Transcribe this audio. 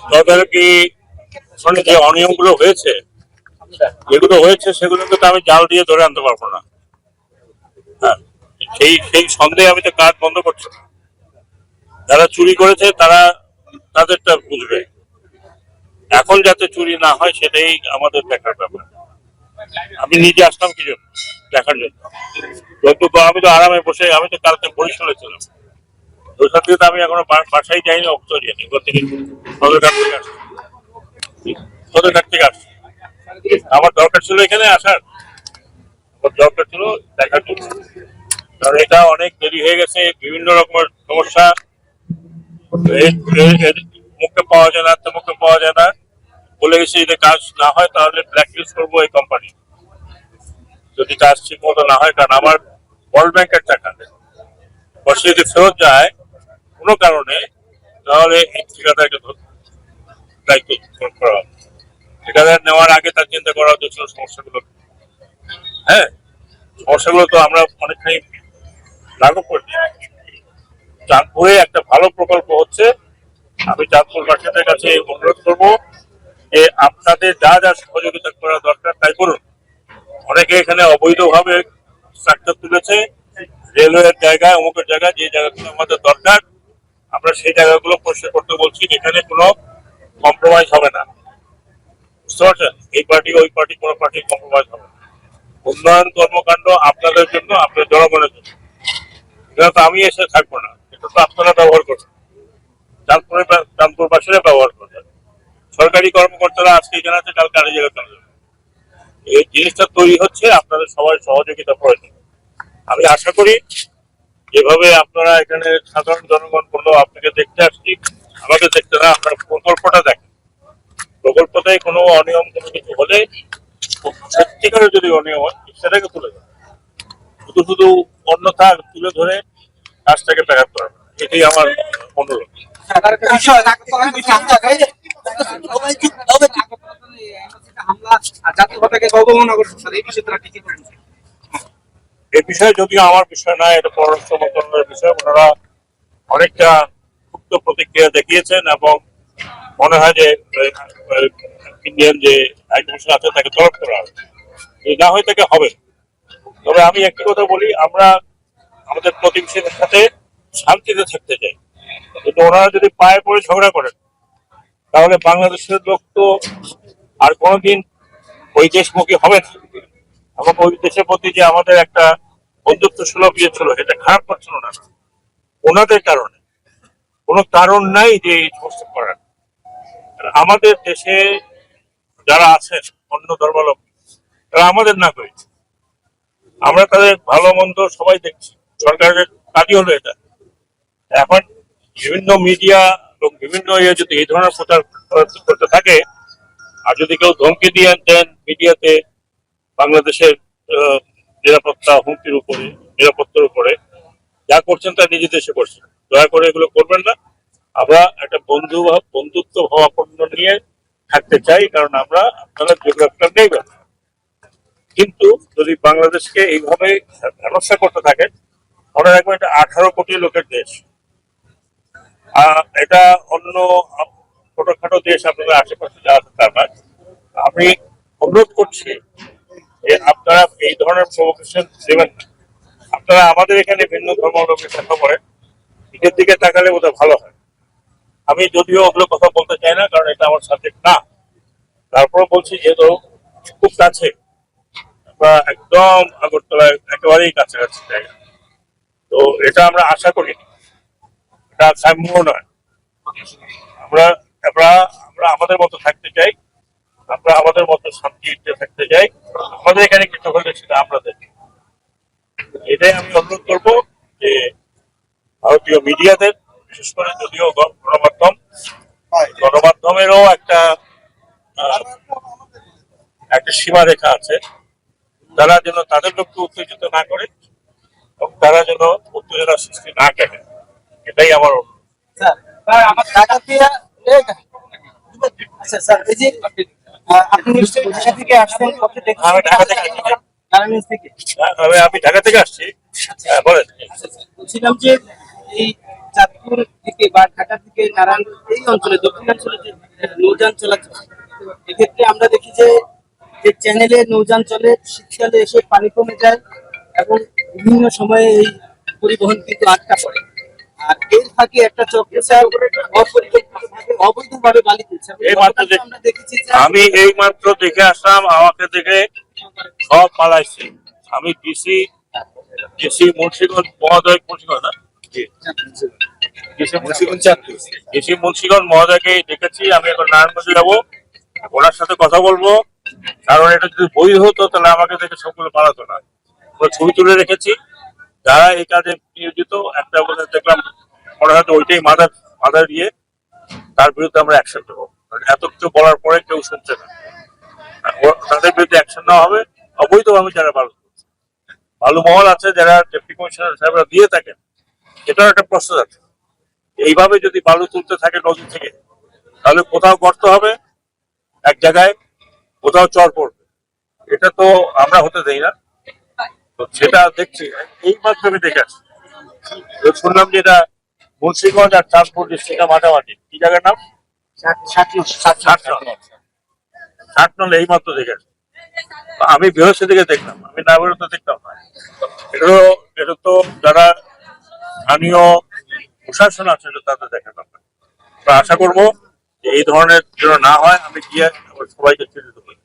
তাদের কি যে অনিয়মগুলো হয়েছে, যেগুলো হয়েছে সেগুলোকে তো আমি জাল দিয়ে ধরে আনতে পারবো না। হ্যাঁ, সেই সেই সন্দেহে আমি তো কাজ বন্ধ করছি না। যারা চুরি করেছে তারা তাদেরটা বুঝবে। এখন যাতে চুরি না হয় সেটাই আমাদের দেখার ব্যাপার। আমি নিজে আসলাম কি জন্য? দেখার জন্য। যেহেতু আমি তো আরামে বসে, আমি তো কালকে বরিশালে ছিলাম, ওই সাথে তো আমি এখনো বাসায় যাইনি, অফিসে যাইনি। ওখান থেকে সদরঘাট থেকে আসছি, সদরঘাট থেকে আসছি। আমার দরকার ছিল এখানে আসার, আমার দরকার ছিল দেখার জন্য। কারণ এটা অনেক দেরি হয়ে গেছে, বিভিন্ন রকমের সমস্যা, মুখে পাওয়া যায় না, মুখে পাওয়া যায় না। বলে গেছি যদি কাজ না হয় তাহলে ব্ল্যাকলিস্ট করবো এই কোম্পানি, যদি কাজ ঠিক মতো না হয়। কারণ আমার ওয়ার্ল্ড ব্যাংকের টাকা বর্ষে যদি ফেরত যায় কোনো কারণে, তাহলে এই ঠিকাদারকে দায়িত্ব করা হবে। ঠিকাদার নেওয়ার আগে তার চিন্তা করা হচ্ছিল সমস্যাগুলো। হ্যাঁ, সমস্যাগুলো তো আমরা অনেকখানি লাঘব করে দিই। চাঁদপুরে একটা ভালো প্রকল্প হচ্ছে। আমি চাঁদপুরবাসীদের কাছে অনুরোধ করবো যে আপনাদের যা যা সহযোগিতা করা দরকার তাই করুন। অনেকে এখানে অবৈধভাবে স্ট্রাকচার তুলেছে, রেলওয়ের জায়গায়, অমুকের জায়গায়, যে জায়গাগুলো আমাদের দরকার আমরা সেই জায়গাগুলো পরিষ্কার করতে বলছি, যেখানে কোনো কম্প্রোমাইজ হবে না। বুঝতে পারছেন? এই পার্টি ওই পার্টি, কোনো পার্টি কম্প্রোমাইজ হবে না। উন্নয়ন কর্মকাণ্ড আপনাদের জন্য, আপনাদের জনগণের জন্য। এটা তো আমি এসে থাকবো না, এটা তো আপনারা ব্যবহার করবেন, চাঁদপুরবাসীরা ব্যবহার করবেন। সরকারি কর্মকর্তারা আজকে এখানে আছে, কালকে আরেক জায়গায় চলে যাবে। এই জিনিসটা তৈরি হচ্ছে, আপনাদের সবার সহযোগিতা প্রয়োজন। আমি আশা করি যেভাবে আপনারা এখানে সাধারণ জনগণ বললো আপনাকে দেখতে আসছি, আমাকে দেখতে না, আপনার প্রকল্পটা দেখেন। প্রকল্পটাই কোনো অনিয়ম কোনো কিছু হলে, সত্যিকারের যদি অনিয়ম হয় সেটাকে তুলে ধরে, শুধু শুধু অন্যথা তুলে ধরে কাজটাকে ব্যাঘাত করা, এটাই আমার অনুরোধ। এই বিষয়ে যদিও আমার বিষয় না, এটা পররাষ্ট্র মন্ত্রণালয়ের বিষয়। ওনারা অনেকটা ক্ষুব্ধ প্রতিক্রিয়া দেখিয়েছেন এবং মনে হয় যে ইন্ডিয়ান যে হাইকমিশন আছে তাকে তলব করা হবে, যদি না হয় তাকে হবে। তবে আমি একটি কথা বলি, আমরা আমাদের প্রতিবেশীদের সাথে শান্তিতে থাকতে চাই, কিন্তু ওনারা যদি পায়ে পড়ে ঝগড়া করেন তাহলে বাংলাদেশের লোক তো আর কোনোদিন ওই দেশমুখী হবে না। এবং ওই দেশের প্রতি যে আমাদের একটা বন্ধুত্ব সুলভ ইয়ে ছিল, এটা খারাপ করছিল না ওনাদের কারণে। কোনো কারণ নাই যে এই সমস্ত করার। আমাদের দেশে যারা আছেন অন্য ধর্মাবলম্বী, তারা আমাদের নাগরিক, আমরা তাদের ভালো মন্দ সবাই দেখছি। সরকারের কাজই হলো এটা। এখন বিভিন্ন মিডিয়া এবং বিভিন্ন ইয়ে যদি এই ধরনের প্রচার করতে থাকে, আর যদি কেউ ধমকি দিয়ে দেন মিডিয়াতে বাংলাদেশের নিরাপত্তা হুমকির উপরে, নিরাপত্তার উপরে, যা করছেন তা নিজে দেশে করছেন। দয়া করে এগুলো করবেন না। আমরা একটা বন্ধুত্ব ভাবাপন্ন নিয়ে থাকতে চাই, কারণ আমরা আপনারা জিওগ্রাফিটা নেবেন। কিন্তু যদি বাংলাদেশকে এইভাবে হেনস্থা করতে থাকেন, মনে রাখবেন এটা 18 কোটি লোকের দেশ। এটা অন্য ছোটখাটো দেশ আপনাদের আশেপাশে যা আছে তার নয়। আমি অনুরোধ করছি যে আপনারা এই ধরনের প্রভোকেশন দেবেন না। আপনারা আমাদের এখানে ভিন্ন ধর্মাবলম্বী দেখা করেন, নিজের দিকে তাকালে বোধহয় ভালো হয়। আমি যদিও ওগুলো কথা বলতে চাই না, কারণ এটা আমার সাবজেক্ট না। তারপর বলছি যেহেতু খুব কাছে, বা একদম আগরতলায় একেবারেই কাছাকাছি জায়গা, তো এটা আমরা আশা করি এটা সাম্য নয়। আমরা আমরা আমরা আমাদের মতো থাকতে চাই, আমরা আমাদের মতো শান্তিতে থাকতে চাই। আমাদের এখানে কিছু হলে সেটা আমরা দেখি। এটাই আমি অনুরোধ করবো যে ভারতীয় মিডিয়াদের, বিশেষ করে যদিও গণমাধ্যমেরও একটা একটা সীমারেখা আছে, তারা যেন তাদের লোককে উত্তেজিত না করে এবং তারা যেন উত্তেজনা সৃষ্টি না করে, এটাই আমার অনুরোধ। আমি ঢাকা থেকে আসছি। বলেন। বলছিলাম যে এই চাঁদপুর থেকে বা ঢাকার থেকে নারায়ণগঞ্জ এই অঞ্চলে দক্ষিণাঞ্চলে যে নৌযান চলাচল, এক্ষেত্রে আমরা দেখি যে যে চ্যানেলে নৌযান চলে শীতকালে এসে পানি কমে যায় এবং বিভিন্ন সময়ে এই পরিবহন কিন্তু আটকা পড়ে। আর এর ফাঁকে একটা চক্রচার অপরিকল্পিতভাবে অবৈধভাবে বালি তুলছে। এবং এই মাত্র গতকালকে আমরা দেখেছি যে আমি এই মাত্র দেখে আসলাম, আমাকে দেখে সব পালাইছে। আমি ডিসি মুন্সিগঞ্জ মহোদয়, মুন্সিগঞ্জ না ডিসি মুন্সিগঞ্জ মহোদয়কে দেখেছি। আমি এখন নারায়ণগঞ্জে যাবো, ওনার সাথে কথা বলবো, কারণ এটা যদি বৈধ হতো তাহলে আমাকে দেখে সবগুলো পালাতো না। আমরা ছবি তুলে রেখেছি যারা এই কাজে নিয়োজিত। একটা বলে দেখলাম মনে হয়তো ওইটাই মাদার দিয়ে, তার বিরুদ্ধে আমরা অ্যাকশন নেবো। এত কিছু বলার পরে কেউ শুনছে না, তাদের বিরুদ্ধে অ্যাকশন নেওয়া হবে। অবৈধভাবে যারা বালু মহল আছে, যারা ডেপুটি কমিশনার সাহেবরা দিয়ে থাকেন, এটার একটা প্রসেস আছে। এইভাবে যদি বালু তুলতে থাকে নদী থেকে, তাহলে কোথাও গর্ত হবে এক জায়গায়, কোথাও চর পড়বে। এটা তো আমরা হতে দেই না। তো সেটা দেখছি, এই মাধ্যমে দেখে আসছি। শুনলাম যে এটা মুন্সিগঞ্জ আর চাঁদপুর ডিস্ট্রিক্টের মাঝামাঝি, কি জায়গার নাম? 60 নল এই মাত্র দেখে আসছি। আমি বৃহস্পতি দেখলাম, আমি না বেরোতে দেখলাম না। এটা তো যারা স্থানীয় প্রশাসন আছে তাদের দেখা দরকার। তো আশা করবো যে এই ধরনের যেন না হয়। আমি গিয়ে সবাইকে চিন্তিত করি।